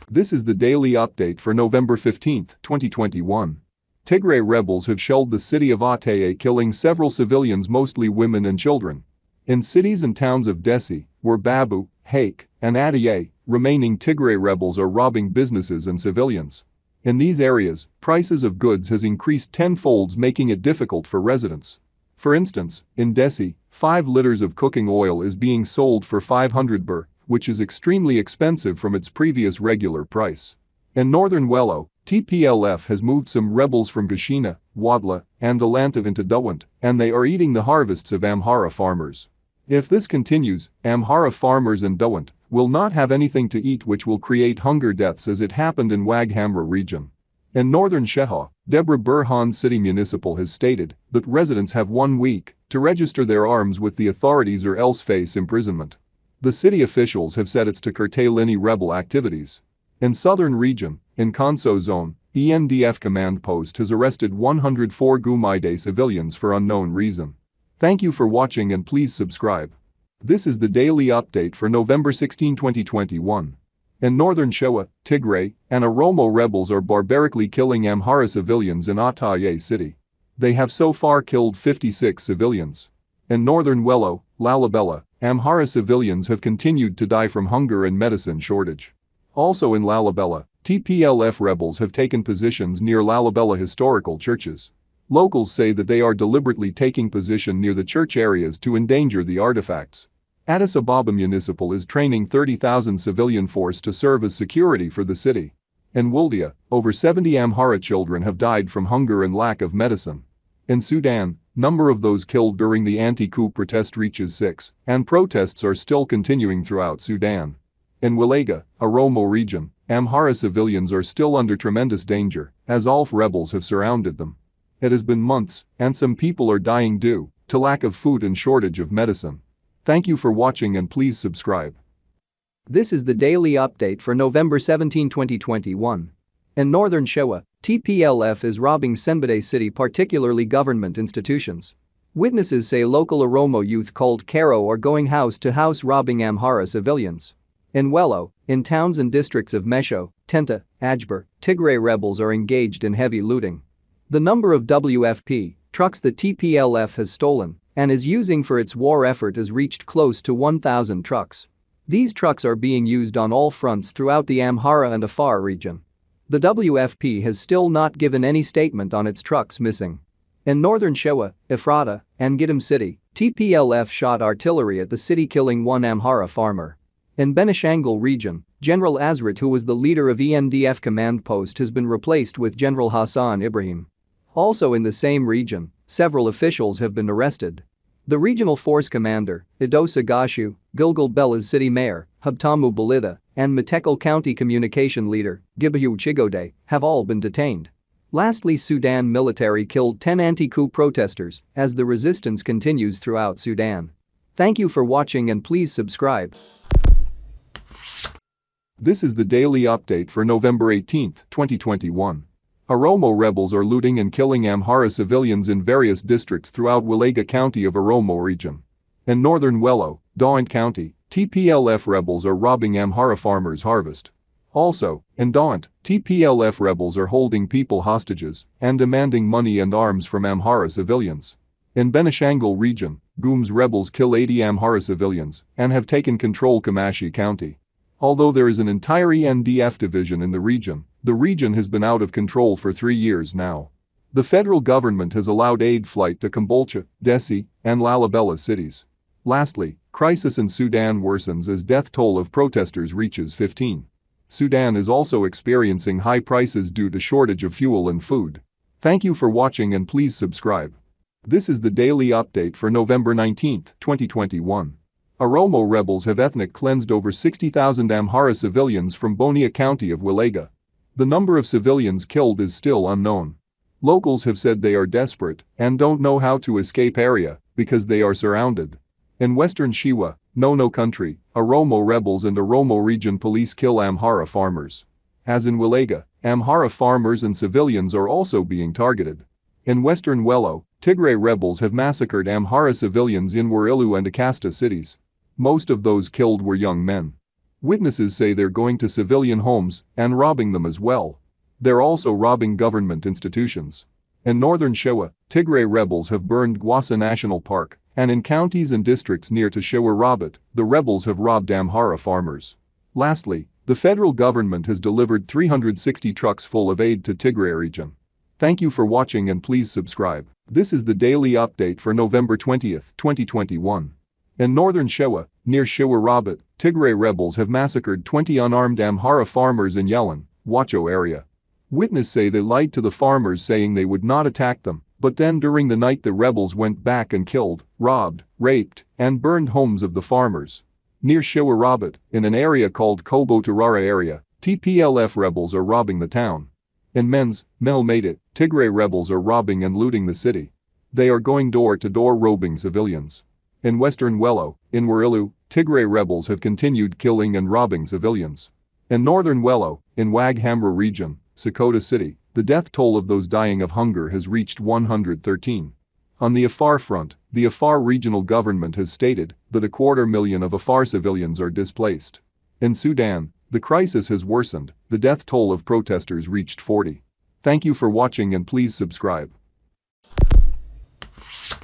This is the daily update for November 15, 2021. Tigray rebels have shelled the city of Ataye, killing several civilians, mostly women and children. In cities and towns of Dessie, Babu, Hake, and Ataye, remaining Tigray rebels are robbing businesses and civilians. In these areas, prices of goods has increased tenfold, making it difficult for residents. For instance, in Dessie, 5 liters of cooking oil is being sold for 500 birr, which is extremely expensive from its previous regular price. In northern Wello, TPLF has moved some rebels from Gashina, Wadla, and Alantiv into Dawant, and they are eating the harvests of Amhara farmers. If this continues, Amhara farmers in Dawant will not have anything to eat, which will create hunger deaths as it happened in Waghamra region. In northern Sheha, Deborah Burhan City Municipal has stated that residents have 1 week to register their arms with the authorities or else face imprisonment. The city officials have said it's to curtail any rebel activities. In southern region, in Konso zone, ENDF command post has arrested 104 Gumaide civilians for unknown reason. Thank you for watching and please subscribe. This is the daily update for November 16, 2021. In northern Shewa, Tigray, and Oromo rebels are barbarically killing Amhara civilians in Ataye city. They have so far killed 56 civilians. In northern Wello, Lalibela, Amhara civilians have continued to die from hunger and medicine shortage. Also in Lalibela, TPLF rebels have taken positions near Lalibela historical churches. Locals say that they are deliberately taking position near the church areas to endanger the artifacts. Addis Ababa Municipal is training 30,000 civilian force to serve as security for the city. In Wuldia, over 70 Amhara children have died from hunger and lack of medicine. In Sudan, number of those killed during the anti-coup protest reaches 6, and protests are still continuing throughout Sudan. In Wilega, Oromo region, Amhara civilians are still under tremendous danger, as ALF rebels have surrounded them. It has been months, and some people are dying due to lack of food and shortage of medicine. Thank you for watching and please subscribe. This is the daily update for November 17, 2021. In northern Shewa, TPLF is robbing Senbede city, particularly government institutions. Witnesses say local Oromo youth called Karo are going house to house robbing Amhara civilians. In Wello, in towns and districts of Mesho, Tenta, Ajber, Tigray rebels are engaged in heavy looting. The number of WFP trucks the TPLF has stolen and is using for its war effort has reached close to 1,000 trucks. These trucks are being used on all fronts throughout the Amhara and Afar region. The WFP has still not given any statement on its trucks missing. In northern Shewa, Ephrata, and Gidam city, TPLF shot artillery at the city, killing 1 Amhara farmer. In Benishangul region, General Azrat, who was the leader of ENDF command post, has been replaced with General Hassan Ibrahim. Also in the same region, several officials have been arrested. The regional force commander, Idosa Gashu, Gilgil Bella's city mayor, Habtamu Balida, and Metekel County communication leader, Gibahu Chigode, have all been detained. Lastly, Sudan military killed 10 anti-coup protesters as the resistance continues throughout Sudan. Thank you for watching and please subscribe. This is the daily update for November 18, 2021. Oromo rebels are looting and killing Amhara civilians in various districts throughout Wilega County of Oromo region. In northern Wello, Dawant County, TPLF rebels are robbing Amhara farmers' harvest. Also, in Dawant, TPLF rebels are holding people hostages and demanding money and arms from Amhara civilians. In Benishangul region, Gums rebels kill 80 Amhara civilians and have taken control Kamashi County. Although there is an entire ENDF division in the region has been out of control for 3 years now. The federal government has allowed aid flight to Kombolcha, Dessie, and Lalibela cities. Lastly, crisis in Sudan worsens as death toll of protesters reaches 15. Sudan is also experiencing high prices due to shortage of fuel and food. Thank you for watching and please subscribe. This is the daily update for November 19, 2021. Oromo rebels have ethnic cleansed over 60,000 Amhara civilians from Bonia County of Wilega. The number of civilians killed is still unknown. Locals have said they are desperate and don't know how to escape area because they are surrounded. In western Shewa, Nono country, Oromo rebels and Oromo region police kill Amhara farmers. As in Wilega, Amhara farmers and civilians are also being targeted. In western Wello, Tigray rebels have massacred Amhara civilians in Warilu and Akasta cities. Most of those killed were young men. Witnesses say they're going to civilian homes and robbing them as well. They're also robbing government institutions. In northern Showa, Tigray rebels have burned Gwasa National Park, and in counties and districts near to Showa Rabat, the rebels have robbed Amhara farmers. Lastly, the federal government has delivered 360 trucks full of aid to Tigray region. Thank you for watching and please subscribe. This is the daily update for November 20, 2021. In northern Showa, near Showa Rabat, Tigray rebels have massacred 20 unarmed Amhara farmers in Yellen, Wacho area. Witnesses say they lied to the farmers saying they would not attack them, but then during the night the rebels went back and killed, robbed, raped, and burned homes of the farmers. Near Showa Rabat, in an area called Kobo Tarara area, TPLF rebels are robbing the town. In Melmate, Tigray rebels are robbing and looting the city. They are going door to door robbing civilians. In western Wello, in Warilu, Tigray rebels have continued killing and robbing civilians. In northern Wello, in Waghamra region, Sakota City, the death toll of those dying of hunger has reached 113. On the Afar front, the Afar regional government has stated that 250,000 of Afar civilians are displaced. In Sudan, the crisis has worsened, the death toll of protesters reached 40. Thank you for watching and please subscribe.